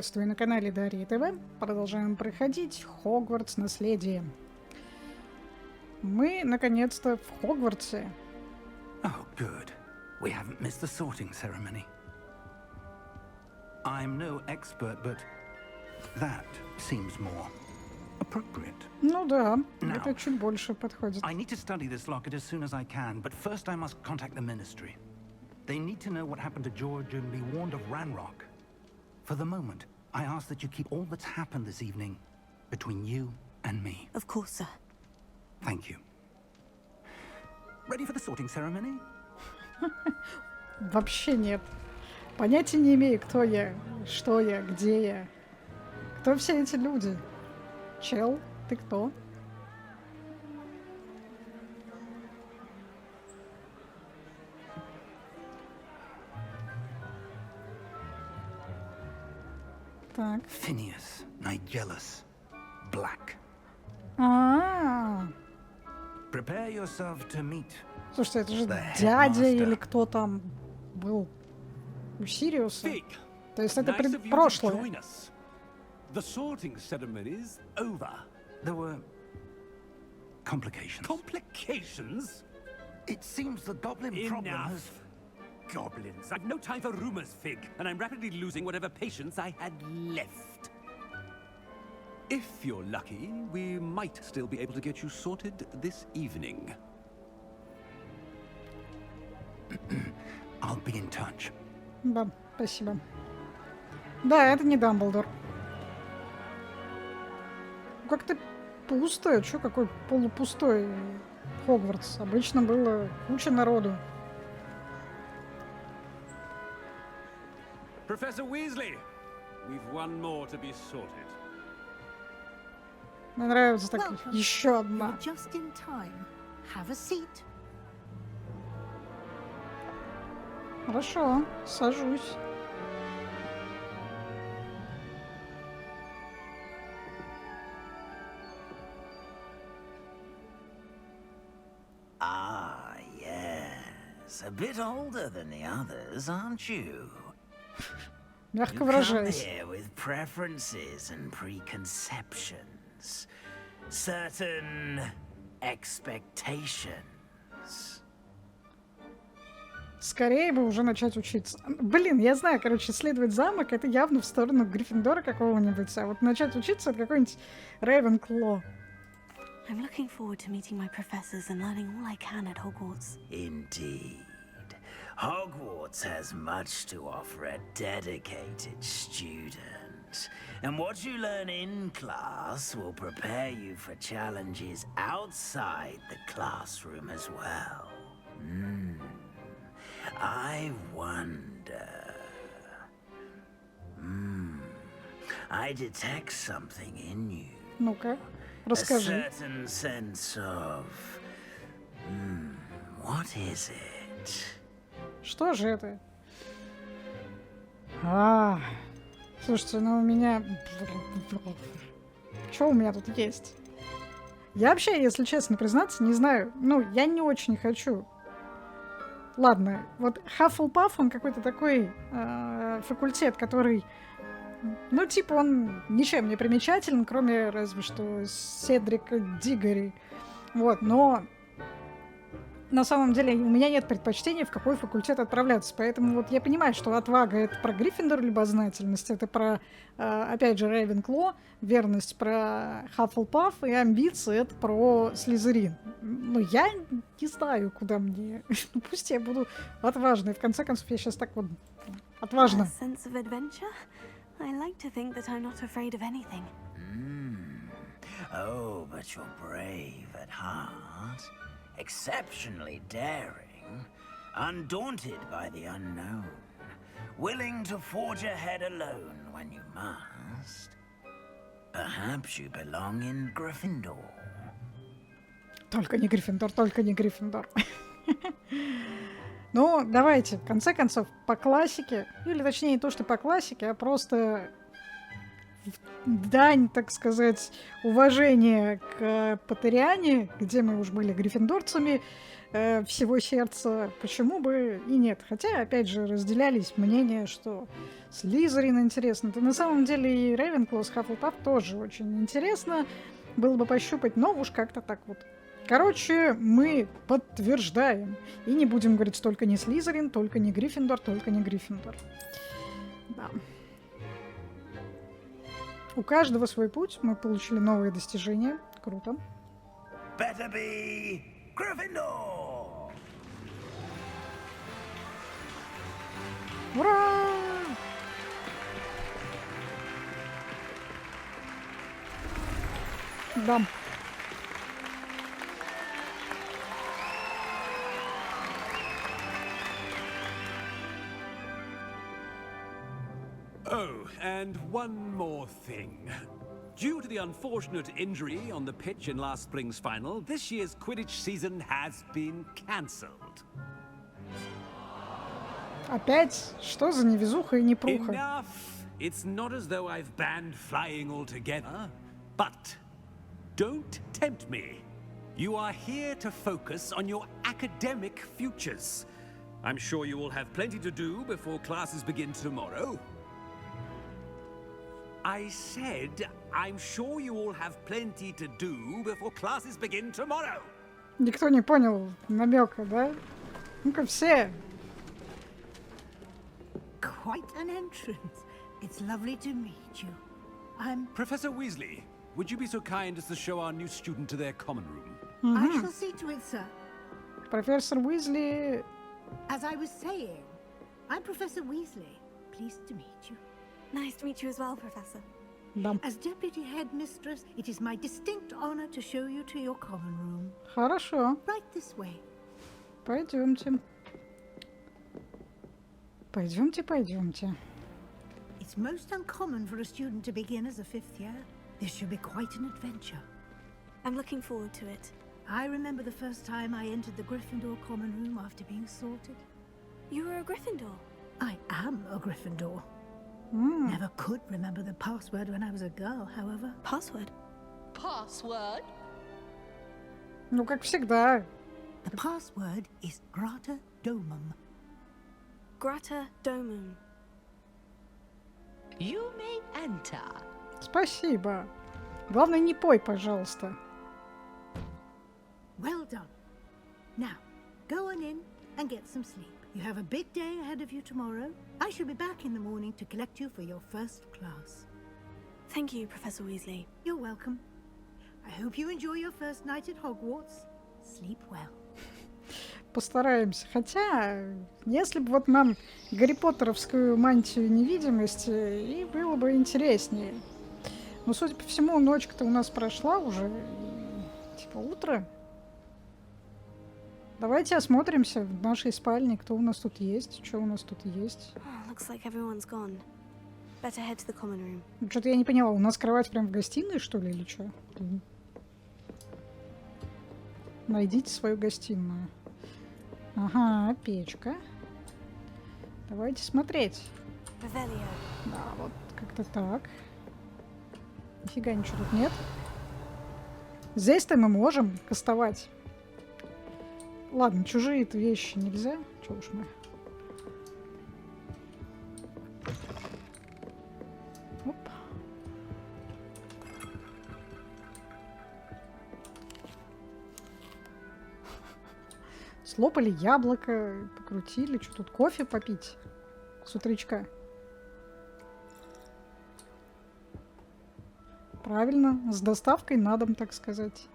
Приветствую на канале Дарьи ТВ. Продолжаем проходить Хогвартс наследие. Мы наконец-то в Хогвартсе. Oh, good. We haven't missed the sorting ceremony. I'm no expert, but that seems more appropriate. Ну да, Now, это чуть больше подходит. I need to study this locket as soon as I can, but first I must contact the Ministry. They need to know what happened to George and be warned of Ranrock. For the moment, I ask that you keep all that's happened this evening between you and me. Of course, sir. Thank you. Ready for the sorting ceremony? Вообще нет. Понятия не имею, кто я, что я, где я. Кто все эти люди? Чел, ты кто? Так. Phineas, Nigellus, Black. А-а-а. Prepare yourself to meet. Слушайте, это же The дядя headmaster. или кто там был у Сириуса. Fig, То есть это nice of you to прошлое. join us. The sorting ceremony's over. There were complications. Complications? It seems the goblin problem has... Enough. Goblins. I've no time for rumors, Fig, and I'm rapidly losing whatever patience I had left. If you're lucky, we might still be able to get you sorted this evening. I'll be in touch. Да, спасибо. Да, это не Дамблдор. Как-то пусто. Чё, какой полупустой Хогвартс? Обычно было куча народу. Professor Weasley, we've one more to be sorted. Мне нравится так. Welcome. Еще одна. You're just in time. Have a seat. Хорошо, сажусь. Ah, yes. A bit older than the others, aren't you? Мягко You come выражаясь. here with preferences and preconceptions. Certain expectations. Скорее бы уже начать учиться. Блин, я знаю, короче, исследовать замок — это явно в сторону Гриффиндора какого-нибудь. А вот начать учиться — это какой-нибудь Рейвенкло. I'm looking forward to meeting my professors and learning all I can at Hogwarts. Indeed. Hogwarts has much to offer a dedicated student. And what you learn in class will prepare you for challenges outside the classroom as well. I wonder... I detect something in you. Ну-ка, A расскажи. certain sense of... what is it? Что же это? Слушайте, ну у меня... Что у меня тут есть? Я вообще, если честно признаться, не знаю. Ну, я не очень хочу. Ладно, вот Хаффлпаф, он какой-то такой факультет, который... Ну, типа, он ничем не примечателен, кроме разве что Седрика Дигори. Вот, но... На самом деле у меня нет предпочтения, в какой факультет отправляться. Поэтому вот я понимаю, что отвага — это про Гриффиндор, любознательность, это про, опять же, Рейвенкло, верность про Хаффлпаф, и амбиции — это про Слизерин. Ну, я не знаю, куда мне. Ну, пусть я буду отважной. В конце концов, я сейчас так вот отважна. A sense of adventure? I like to think that I'm not afraid of anything. Oh, but you're brave at heart. Exceptionally daring. Undaunted by the unknown. Willing to forge ahead alone when you must. Perhaps you belong in Gryffindor. Только не Гриффиндор, только не Гриффиндор. Ну, давайте, в конце концов, по классике, или точнее не то, что по классике, а просто дань, так сказать, уважения к Поттериане, где мы уж были гриффиндорцами всего сердца, почему бы и нет. Хотя, опять же, разделялись мнения, что Слизерин интересно. Да на самом деле и Рейвенклоу с Хаффлпаф тоже очень интересно было бы пощупать, но уж как-то так вот. Короче, мы подтверждаем. И не будем говорить только не Слизерин, только не Гриффиндор, только не Гриффиндор. Да. У каждого свой путь. Мы получили новые достижения. Круто. Better be Gryffindor! Ура! Да. Oh, and one more thing. Due to the unfortunate injury on the pitch in last spring's final, this year's Quidditch season has been cancelled. Опять? Что за невезуха и непруха? Enough! It's not as though I've banned flying altogether, but don't tempt me. You are here to focus on your academic futures. I'm sure you will have plenty to do before classes begin tomorrow. I said, I'm sure you all have plenty to do before classes begin tomorrow. Никто не понял намека, да? Ну-ка все. Quite an entrance. It's lovely to meet you. I'm... Professor Weasley, would you be so kind as to show our new student to their common room? I shall see to it, sir. Профессор Уизли. As I was saying, I'm Professor Weasley. Pleased to meet you. Nice to meet you as well, Professor. Да. As Deputy Headmistress, it is my distinct honor to show you to your common room. Хорошо. Right this way. Пойдемте. Пойдемте, пойдемте. It's most uncommon for a student to begin as a fifth year. This should be quite an adventure. I'm looking forward to it. I remember the first time I entered the Gryffindor common room after being sorted. You were a Gryffindor. I am a Gryffindor. Never could remember the password when I was a girl, however. Password? Password? Ну, как всегда. The password is Grata Domum. Grata Domum. You may enter. Спасибо. Главное, не пой, пожалуйста. Well done. Now, go on in and get some sleep. You have a big day ahead of you tomorrow. I shall be back in the morning to collect you for your first class. Thank you, Professor Weasley. You're welcome. I hope you enjoy your first night at Hogwarts. Sleep well. Постараемся. Хотя, если бы вот нам Гарри Поттеровскую мантию невидимости, и было бы интереснее. Но, судя по всему, ночка-то у нас прошла уже. И, типа утро. Давайте осмотримся в нашей спальне, кто у нас тут есть, что у нас тут есть. Oh, looks like everyone's gone. Better head to the common room. Что-то я не поняла, у нас кровать прям в гостиной, что ли, или что? Найдите свою гостиную. Ага, печка. Давайте смотреть. Revelio. Да, вот как-то так. Нифига ничего тут нет. Здесь-то мы можем кастовать. Ладно, чужие-то вещи нельзя. Чё уж мы. Оп. Слопали яблоко, покрутили. Что тут, кофе попить с утречка? Правильно, с доставкой на дом, так сказать.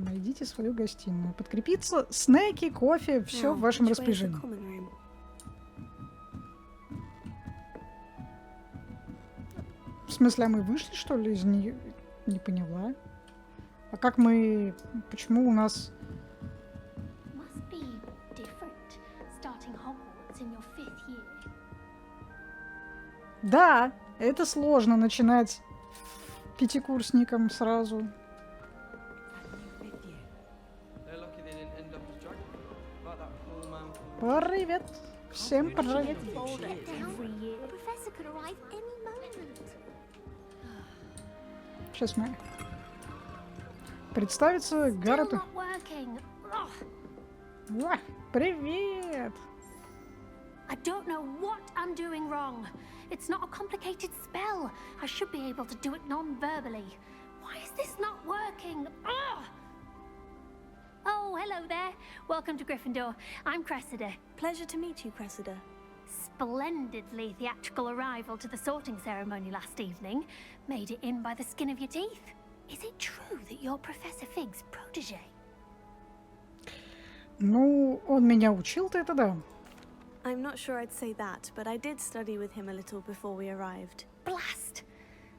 Найдите свою гостиную. Подкрепиться, снеки, кофе, все в вашем распоряжении. В смысле, а мы вышли, что ли, из нее? Не поняла. А как мы... Почему у нас... Must be different starting Hogwarts in your 5th year. Да, это сложно начинать пятикурсникам сразу. Привет! Всем привет! Every year, a professor could arrive arrive any moment. Сейчас мы представиться Still Гаррету. not working. Ugh. О, привет! I don't know what I'm doing wrong. It's not a complicated spell. I should be able to do it non-verbally. Why is this not working? Ugh! Oh, hello there. Welcome to Gryffindor. I'm Cressida. Pleasure to meet you, Cressida. Splendidly theatrical arrival to the sorting ceremony last evening. Made it in by the skin of your teeth. Is it true that you're Professor Fig's protege? Ну, он меня учил-то, это да. I'm not sure I'd say that, but I did study with him a little before we arrived. Blast!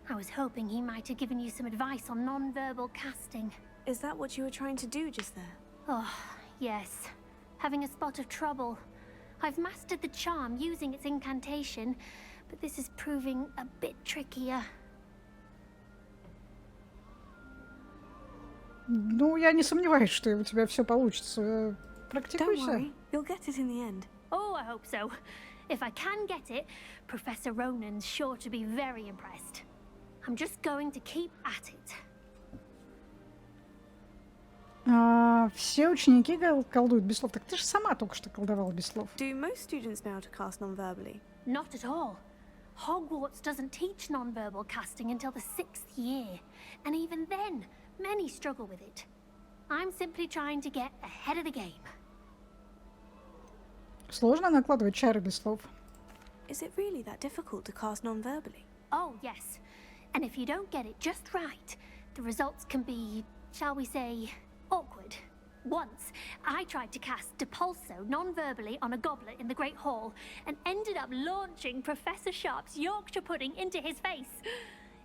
I was hoping he might have given you some advice on non-verbal casting. Is that what you were trying to do just there? Oh, yes. Having a spot of trouble. I've mastered the charm using its incantation, but this is proving a bit trickier. Ну, я не сомневаюсь, что у тебя все получится. Don't Практикуйся. worry, you'll get it in the end. Oh, I hope so. If I can get it, Professor Ronan's sure to be very impressed. I'm just going to keep at it. Все ученики колдуют без слов. Так ты же сама только что колдовала без слов. Do most students know how to cast non-verbally? Not at all. Hogwarts doesn't teach non-verbal casting until the 6th year. And even then, many struggle with it. I'm simply trying to get ahead of the game. Сложно накладывать чары без слов. Is it really that difficult to cast non-verbally? Oh, yes. And if you don't get it just right, the results can be, shall we say, awkward. Once, I tried to cast Depulso non-verbally on a goblet in the Great Hall and ended up launching Professor Sharp's Yorkshire pudding into his face.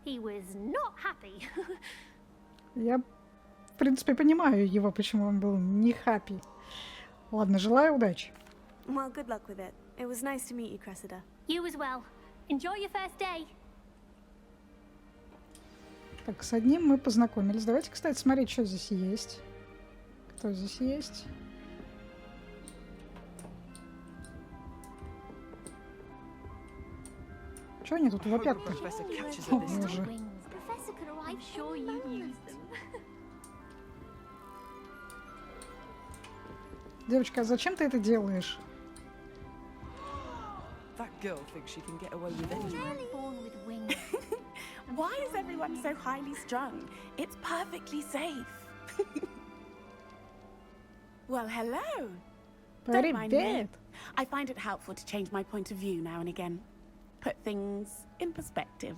He was not happy. Я, в принципе, понимаю его, почему он был не happy. Ладно, желаю удачи. Well, good luck with it. It was nice to meet you, Cressida. You as well. Enjoy your first day. Так, с одним мы познакомились. Давайте, кстати, смотреть, что здесь есть. Кто здесь есть? Чего они тут вопят-то? О, боже. Wings. Professor could arrive sure you use them. Девочка, а зачем ты это делаешь? That girl thinks she can get away with anything. Born with wings. Why is everyone so highly strung? It's perfectly safe. Well, hello. Don't mind me. Привет! I find it helpful to change my point of view now and again. Put things in perspective.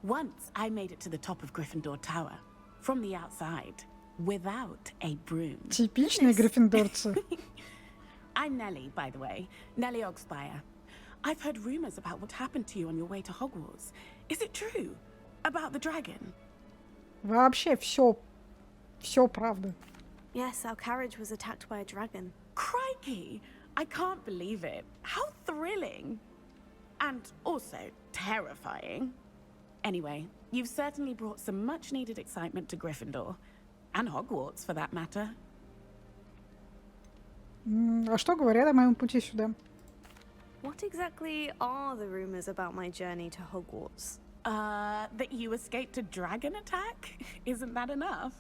Once I made it to the top of Gryffindor Tower, from the outside, without a broom. Типичные гриффиндорцы. I'm Nellie, by the way. Nellie Ogspire. I've heard rumors about what happened to you on your way to Hogwarts. Is it true? About the dragon? Вообще все правда. Yes, our carriage was attacked by a dragon. Crikey! I can't believe it. How thrilling! And also terrifying. Anyway, you've certainly brought some much-needed excitement to Gryffindor. And Hogwarts, for that matter. А что говорят о моем пути сюда? What exactly are the rumors about my journey to Hogwarts? That you escaped a dragon attack? Isn't that enough?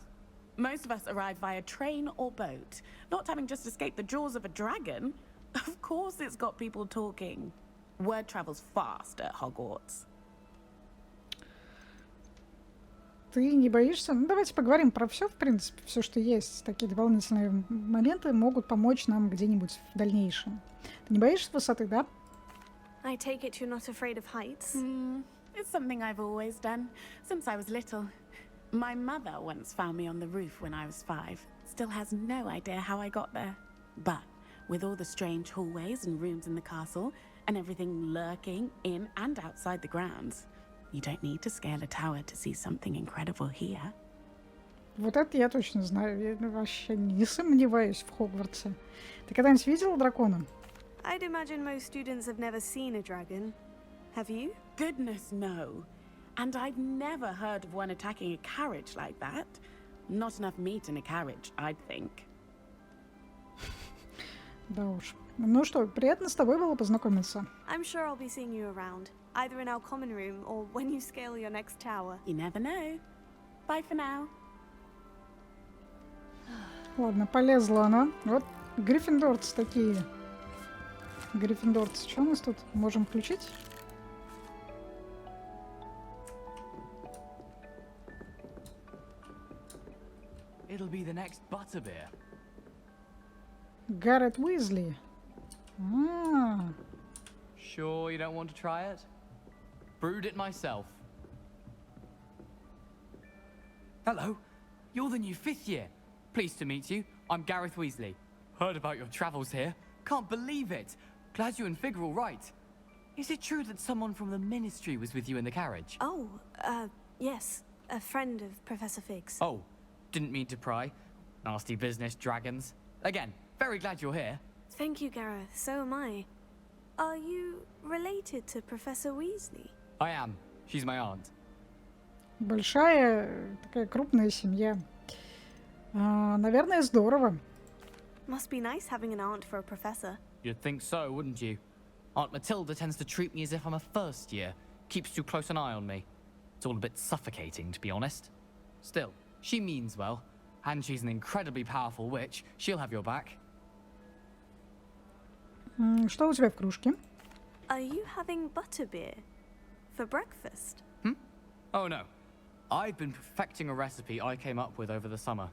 Most of us arrive via train or boat. Not having just escaped the jaws of a dragon. Of course it's got people talking. Word travels fast at Hogwarts. Ты не боишься? Ну, давайте поговорим про все, в принципе. Все, что есть. Такие дополнительные моменты могут помочь нам где-нибудь в дальнейшем. Ты не боишься высоты, да? I take it you're not afraid of heights? It's something I've always done, since I was little. My mother once found me on the roof when I was 5. Still has no idea how I got there. But with all the strange hallways and rooms in the castle, and everything lurking in and outside the grounds, you don't need to scale a tower to see something incredible here. Вот это я точно знаю. Я вообще не сомневаюсь в Хогвартсе. Ты когда-нибудь видела дракона? I'd imagine most students have never seen a dragon. Have you? Goodness, no. And I've never heard of one attacking a carriage like that. Not enough meat in a carriage, I'd think. Да уж. Ну что, приятно с тобой было познакомиться. I'm sure I'll be seeing you around, either in our common room or when you scale your next tower. You never know. Bye for now. Ладно, полезла она. Вот гриффиндорцы такие. Гриффиндорцы. Что у нас тут? Можем включить? It'll be the next butterbeer. Гаррет Уизли. Sure you don't want to try it? Brewed it myself. Hello, you're the new 5th year. Pleased to meet you. I'm Gareth Weasley. Heard about your travels here. Can't believe it. Glad you and Fig are all right. Is it true that someone from the Ministry was with you in the carriage? Oh, yes. A friend of Professor Fig's. Oh, didn't mean to pry. Nasty business, dragons. Again, very glad you're here. Thank you, Gareth. So am I. Are you related to Professor Weasley? I am. She's my aunt. Большая, такая крупная семья. Наверное, здорово. Must be nice having an aunt for a professor. You'd think so, wouldn't you? Aunt Matilda tends to treat me as if I'm a first year. Keeps too close an eye on me. It's all a bit suffocating, to be honest. Still, she means well. And she's an incredibly powerful witch. She'll have your back. Что у тебя в кружке? Are you having butterbeer for breakfast? Oh no. I've been perfecting a recipe I came up with over the summer.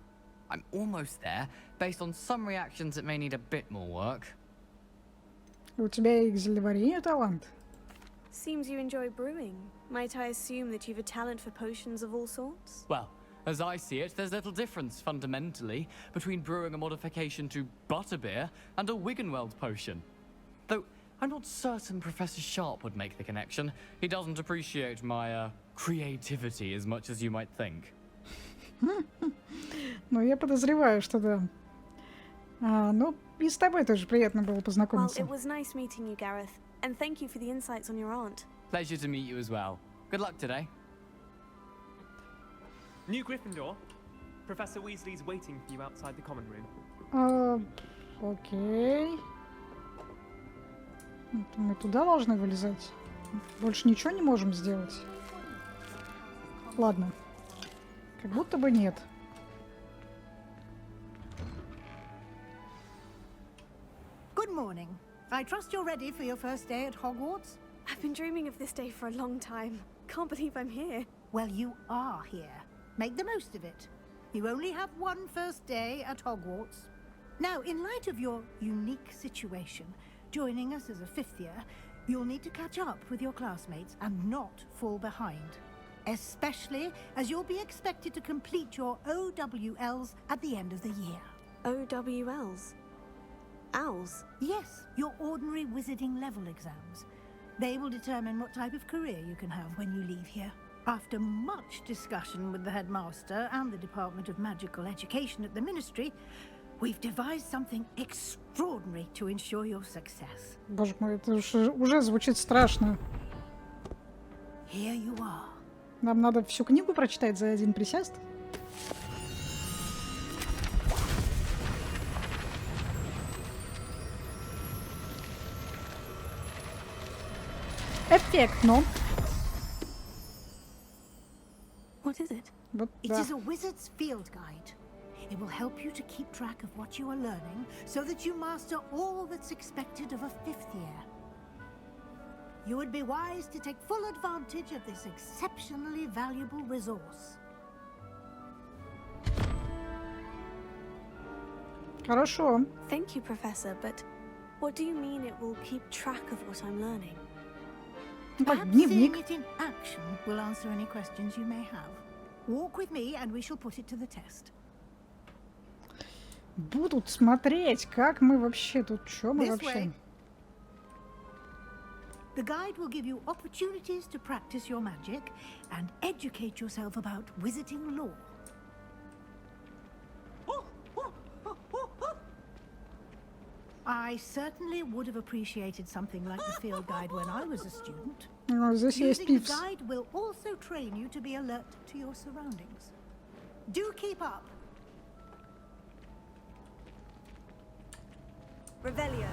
I'm almost there, based on some reactions that may need a bit more work. У тебя и к зельеварению талант? Seems you enjoy brewing. Might I assume that you've a talent for potions of all sorts? Well, as I see it, there's little difference, fundamentally, between brewing a modification to butterbeer and a Wiggenweld potion. Though, I'm not certain Professor Sharp would make the connection. He doesn't appreciate my, creativity as much as you might think. Ну, я подозреваю, что да. Ну, и с тобой тоже приятно было Well, познакомиться. it was nice meeting you, Gareth. And thank you for the insights on your aunt. Pleasure to meet you as well. Good luck today. New Gryffindor. Professor Weasley's waiting for you outside the common room. Окей. Мы туда должны вылезать? Больше ничего не можем сделать? Ладно. Как будто бы нет. Good morning. I trust you're ready for your first day at Hogwarts? I've been dreaming of this day for a long time. Can't believe I'm here. Well, you are here. Make the most of it. You only have one first day at Hogwarts. Now, in light of your unique situation, joining us as a 5th year, you'll need to catch up with your classmates and not fall behind. Especially as you'll be expected to complete your OWLs at the end of the year. OWLs? Owls? Yes, your ordinary wizarding level exams. They will determine what type of career you can have when you leave here. After much discussion with the headmaster and the Department of Magical Education at the Ministry, we've devised something extraordinary to ensure your success. Боже мой, это уже звучит страшно. Here you are. Нам надо всю книгу прочитать за один присест? Эффектно. What is it? Вот, It да. is a wizard's field guide. It will help you to keep track of what you are learning so that you master all that's expected of a 5th year. You would be wise to take full advantage of this exceptionally valuable resource. Хорошо. Thank you, Professor, but what do you mean it will keep track of what I'm learning? Perhaps seeing it in action will answer any questions you may have. Walk with me and we shall put it to the test. Будут смотреть, как мы вообще тут, что мы This вообще. way. The guide will give you opportunities to practice your magic and educate yourself about wizarding lore. I certainly would have appreciated something like the field guide when I was a student. Здесь есть Using the пипс. guide will also train you to be alert to your surroundings. Do keep up. Revelio.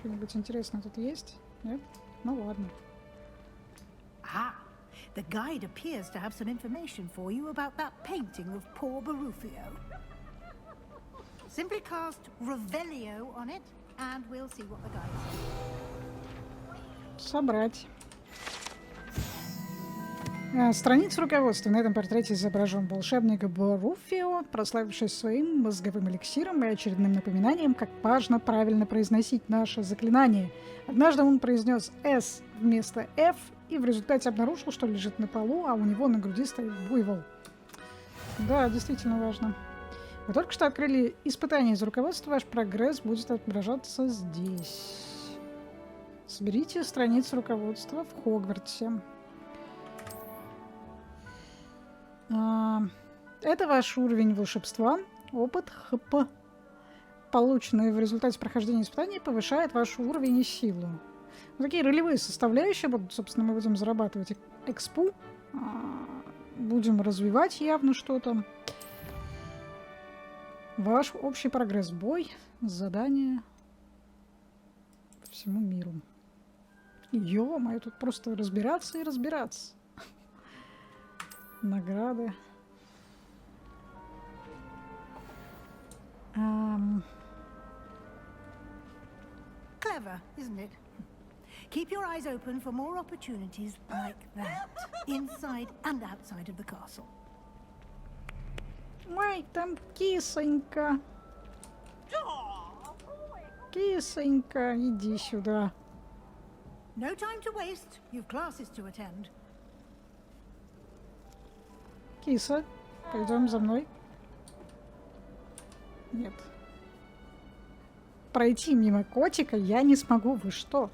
Что-нибудь интересное тут есть? Нет? Ну ладно. Ah, the guide appears to have some information for you about that painting of poor Barufio. Simply cast Revelio on it, and we'll see what the guide says. Собрать. Страница руководства. На этом портрете изображен волшебник Баруфио, прославившись своим мозговым эликсиром и очередным напоминанием, как важно правильно произносить наше заклинание. Однажды он произнес «С» вместо «Ф» и в результате обнаружил, что лежит на полу, а у него на груди стоит буйвол. Да, действительно важно. Вы только что открыли испытание из руководства, ваш прогресс будет отображаться здесь. Соберите страницу руководства в Хогвартсе. Это ваш уровень волшебства. Опыт ХП, полученный в результате прохождения испытаний, повышает ваш уровень и силу. Вот такие ролевые составляющие будут, собственно, мы будем зарабатывать экспу. Будем развивать явно что-то. Ваш общий прогресс. Бой, задание по всему миру. Ё-моё, тут просто разбираться и разбираться. Награды. Clever, isn't it? Keep your eyes open for more opportunities like that, inside and outside of the castle. Ой, там кисонька. Кисонька, иди сюда. No time to waste. You've classes to attend. Киса, пойдем за мной. Нет. Пройти мимо котика я не смогу. Вы что?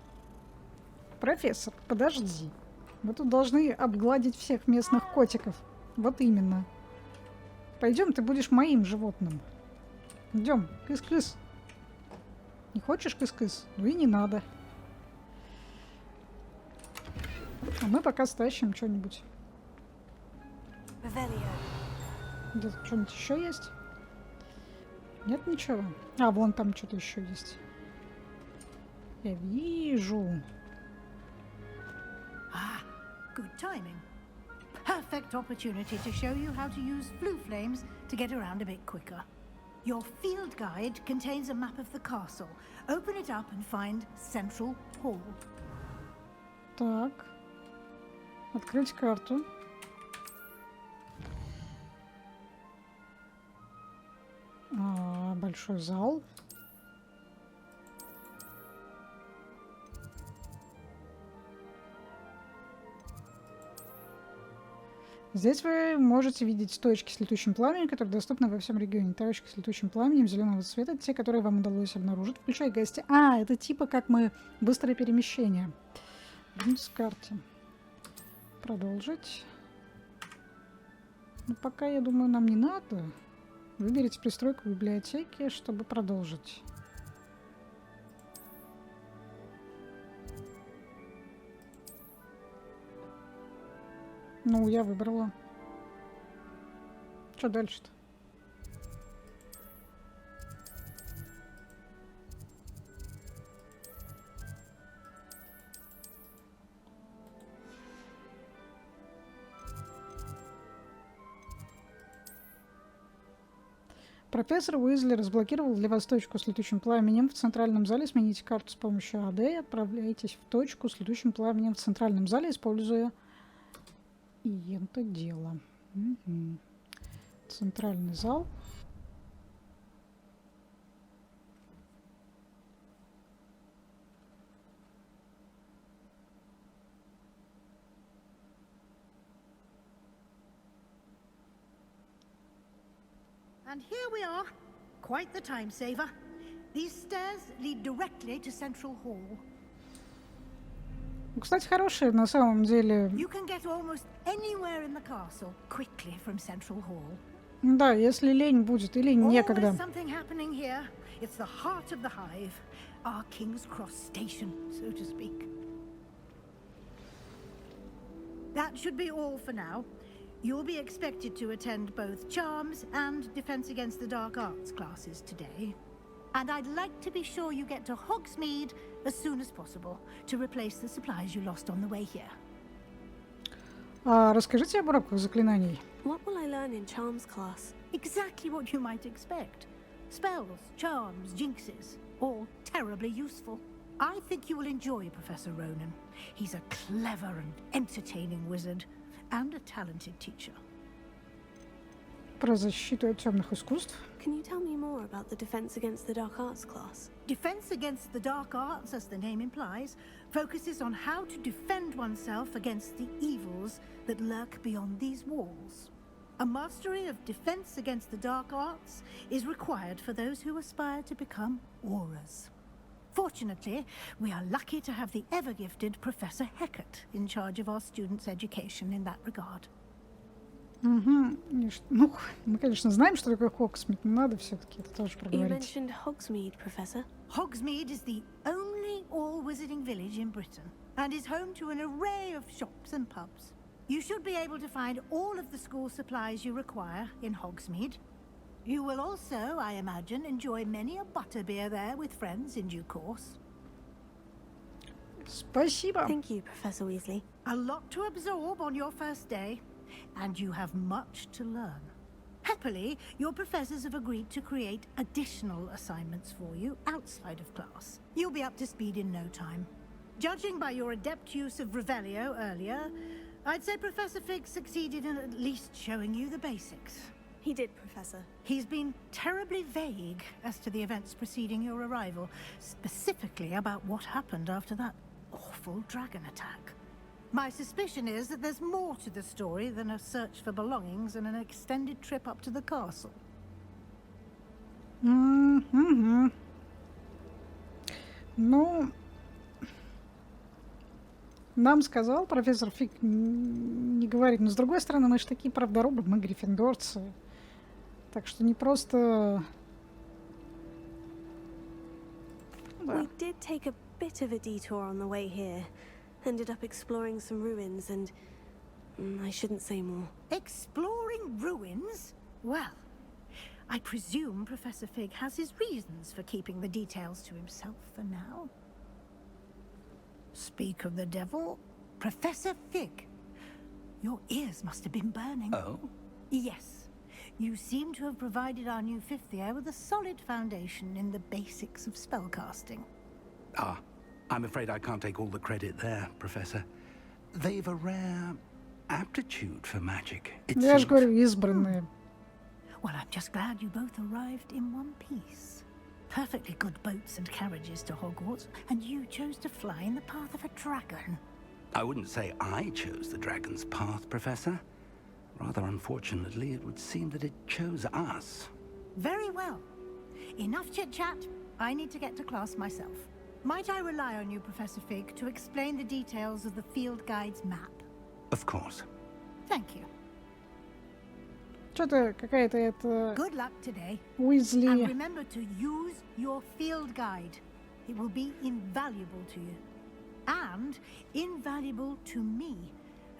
Профессор, подожди. Мы тут должны обгладить всех местных котиков. Вот именно. Пойдем, ты будешь моим животным. Идем, кыс-кыс. Не хочешь кыс-кыс? Ну и не надо. А мы пока стащим что-нибудь. Где-то что-нибудь еще есть? Нет ничего. А, вон там что-то еще есть. Я вижу. Ah, good timing. Perfect opportunity to show you how to use blue flames to get around a bit quicker. Your field guide contains a map of the castle. Open it up and find Central Hall. Так. Открыть карту. Большой зал. Здесь вы можете видеть точки с летучим пламенем, которые доступны во всем регионе. Точки с летучим пламенем зеленого цвета, те, которые вам удалось обнаружить, включая гости. А, это типа как мы быстрое перемещение. С карте. Продолжить. Но пока, я думаю, нам не надо. Выберите пристройку в библиотеке, чтобы продолжить. Ну, я выбрала. Что дальше-то? Профессор Уизли разблокировал для вас точку с летучим пламенем в центральном зале. Смените карту с помощью АД и отправляйтесь в точку с летучим пламенем в центральном зале, используя это дело. Угу. Центральный зал. And here we are. Quite the time saver. These stairs lead directly to Central Hall. Кстати, хорошие на самом деле. You can get almost anywhere in the castle quickly from Central Hall. Да, если лень будет или некогда. Always something happening here. It's the heart of the hive, our King's Cross station, so to speak. That should be all for now. You'll be expected to attend both Charms and Defense Against the Dark Arts classes today. And I'd like to be sure you get to Hogsmeade as soon as possible to replace the supplies you lost on the way here. Расскажите об уроках заклинаний. What will I learn in charms class? Exactly what you might expect. Spells, charms, jinxes, all terribly useful. I think you will enjoy Professor Ronan. He's a clever and entertaining wizard and a talented teacher. Про защиту от темных искусств. Can you tell me more about the Defense Against the Dark Arts class? Defense Against the Dark Arts, as the name implies, focuses on how to defend oneself against the evils that lurk beyond these walls. A mastery of Defense Against the Dark Arts is required for those who aspire to become auras. Fortunately, we are lucky to have the ever-gifted Professor Hecat in charge of our students' education in that regard. Угу. Ну, мы, конечно, знаем, что такое Хогсмид, но надо все-таки это тоже You проговорить. mentioned Hogsmeade, Professor. Hogsmeade is the only all-wizarding village in Britain and is home to an array of shops and pubs. You should be able to find all of the school supplies you require in Hogsmeade. You will also, I imagine, enjoy many a butterbeer there with friends in due course. Спасибо. Thank you, Professor Weasley. A lot to absorb on your first day, and you have much to learn. Happily, your professors have agreed to create additional assignments for you outside of class. You'll be up to speed in no time. Judging by your adept use of Revelio earlier, I'd say Professor Fig succeeded in at least showing you the basics. He did, Professor. He's been terribly vague as to the events preceding your arrival, specifically about what happened after that awful dragon attack. My suspicion is that there's more to the story than a search for belongings and an extended trip up to the castle. Mm-hmm. Ну, нам сказал профессор Фиг не говорить. Но с другой стороны, мы же такие правдорубы, мы гриффиндорцы. Так что не просто... We did take a bit of a detour on the way here. Ended up exploring some ruins and... I shouldn't say more. Exploring ruins? Well, I presume Professor Fig has his reasons for keeping the details to himself for now. Speak of the devil, Professor Fig. Your ears must have been burning. Oh? Yes. You seem to have provided our new fifth year with a solid foundation in the basics of spellcasting. Ah, I'm afraid I can't take all the credit there, Professor. They've a rare aptitude for magic. Я же говорю, избранные. Well, I'm just glad you both arrived in one piece. Perfectly good boats and carriages to Hogwarts, and you chose to fly in the path of a dragon. I wouldn't say I chose the dragon's path, Professor. Rather unfortunately, it would seem that it chose us. Very well. Enough chit-chat. I need to get to class myself. Might I rely on you, Professor Fig, to explain the details of the field guide's map? Of course. Thank you. Что-то какая-то это... Good luck today. Уизли. And remember to use your field guide. It will be invaluable to you. And invaluable to me,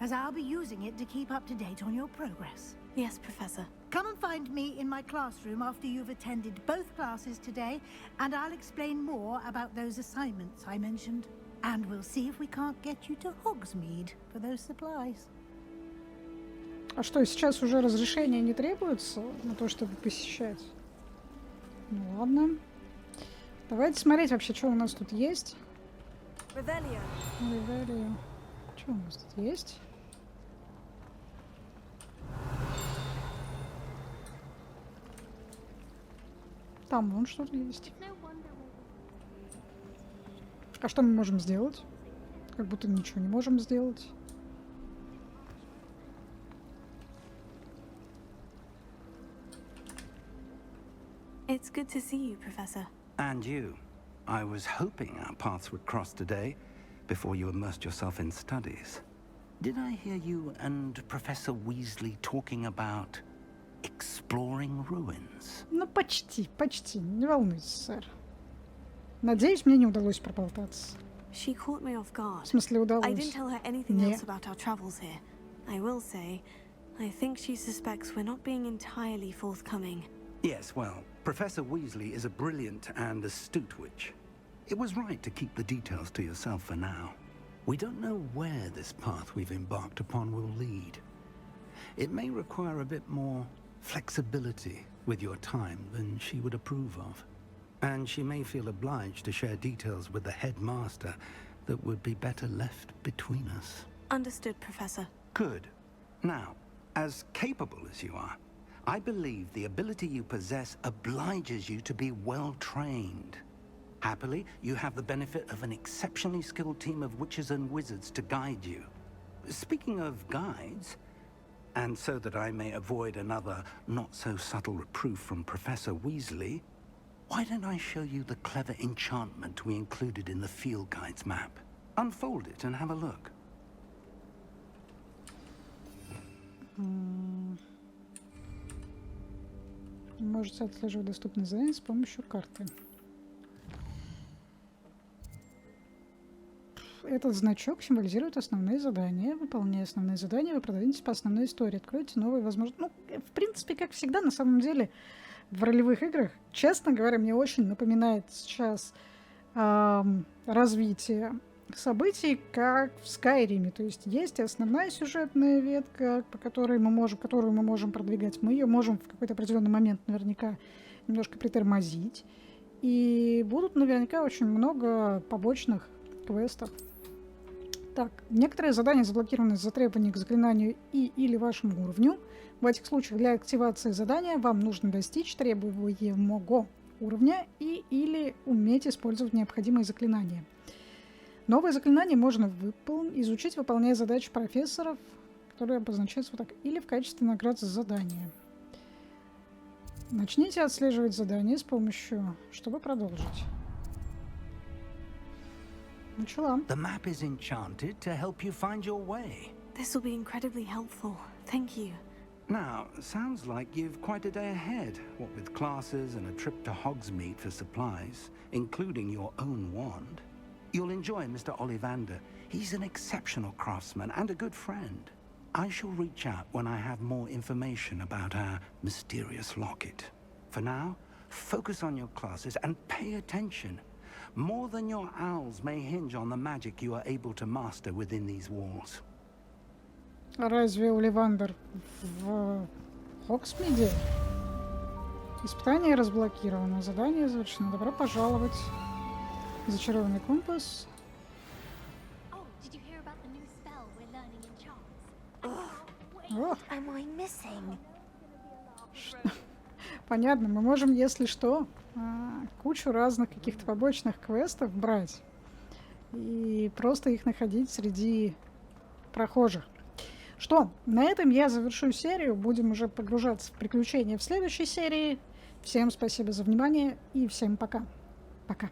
as I'll be using it to keep up to date on your progress. Yes, Professor. Come and find me in my classroom after you've attended both classes today, and I'll explain more about those assignments I mentioned. And we'll see if we can't get you to Hogsmeade for those supplies. А что, сейчас уже разрешение не требуется на то, чтобы посещать? Ну ладно. Давайте смотреть вообще, что у нас тут есть. Revelio. Что у нас тут есть? Там вон что-то есть. А что мы можем сделать? Как будто ничего не можем сделать. It's good to see you, Professor. And you. I was hoping our paths would cross today, before you immersed yourself in studies. Did I hear you and Professor Weasley talking about exploring ruins? Ну, почти. Не волнуйтесь, сэр. Надеюсь, мне не удалось проболтаться. She caught me off guard. В смысле, удалось? I didn't tell her anything else about our travels here. I will say, I think she suspects we're not being entirely forthcoming. Yes, well, Professor Weasley is a brilliant and astute witch. It was right to keep the details to yourself for now. We don't know where this path we've embarked upon will lead. It may require a bit more flexibility with your time than she would approve of. And she may feel obliged to share details with the headmaster that would be better left between us. Understood, Professor. Good. Now, as capable as you are, I believe the ability you possess obliges you to be well trained. Happily, you have the benefit of an exceptionally skilled team of witches and wizards to guide you. Speaking of guides, and so that I may avoid another not-so-subtle reproof from Professor Weasley, why don't I show you the clever enchantment we included in the field guide's map? Unfold it and have a look. Можете отслеживать доступные задания с помощью карты. Этот значок символизирует основные задания. Выполняя основные задания, вы продвинетесь по основной истории, откроете новые возможности. Ну, в принципе, как всегда, на самом деле, в ролевых играх, честно говоря, мне очень напоминает сейчас развитие событий, как в Скайриме. То есть есть основная сюжетная ветка, которую мы можем продвигать. Мы ее можем в какой-то определенный момент наверняка немножко притормозить. И будут наверняка очень много побочных квестов. Так, некоторые задания заблокированы из-за требований к заклинанию или вашему уровню. В этих случаях для активации задания вам нужно достичь требуемого уровня или уметь использовать необходимые заклинания. Новые заклинания можно изучить, выполняя задачи профессоров, которые обозначаются вот так, или в качестве наград за задание. Начните отслеживать задания с помощью, чтобы продолжить. Начала. The map is enchanted to help you find your way. This will be incredibly helpful. Thank you. Now, sounds like you've quite a day ahead, what with classes and a trip to Hogsmeade for supplies, including your own wand. You'll enjoy Mr. Ollivander. He's an exceptional craftsman and a good friend. I shall reach out when I have more information about our mysterious locket. For now, focus on your classes and pay attention. More than your owls may hinge on the magic you are able to master within these walls. Разве Олливандер в Хогсмиде? Испытание разблокировано. Задание завершено. Добро пожаловать. Зачарованный компас. Понятно, мы можем, если что, кучу разных каких-то побочных квестов брать и просто их находить среди прохожих. Что, на этом я завершу серию. Будем уже погружаться в приключения в следующей серии. Всем спасибо за внимание и всем пока. Пока.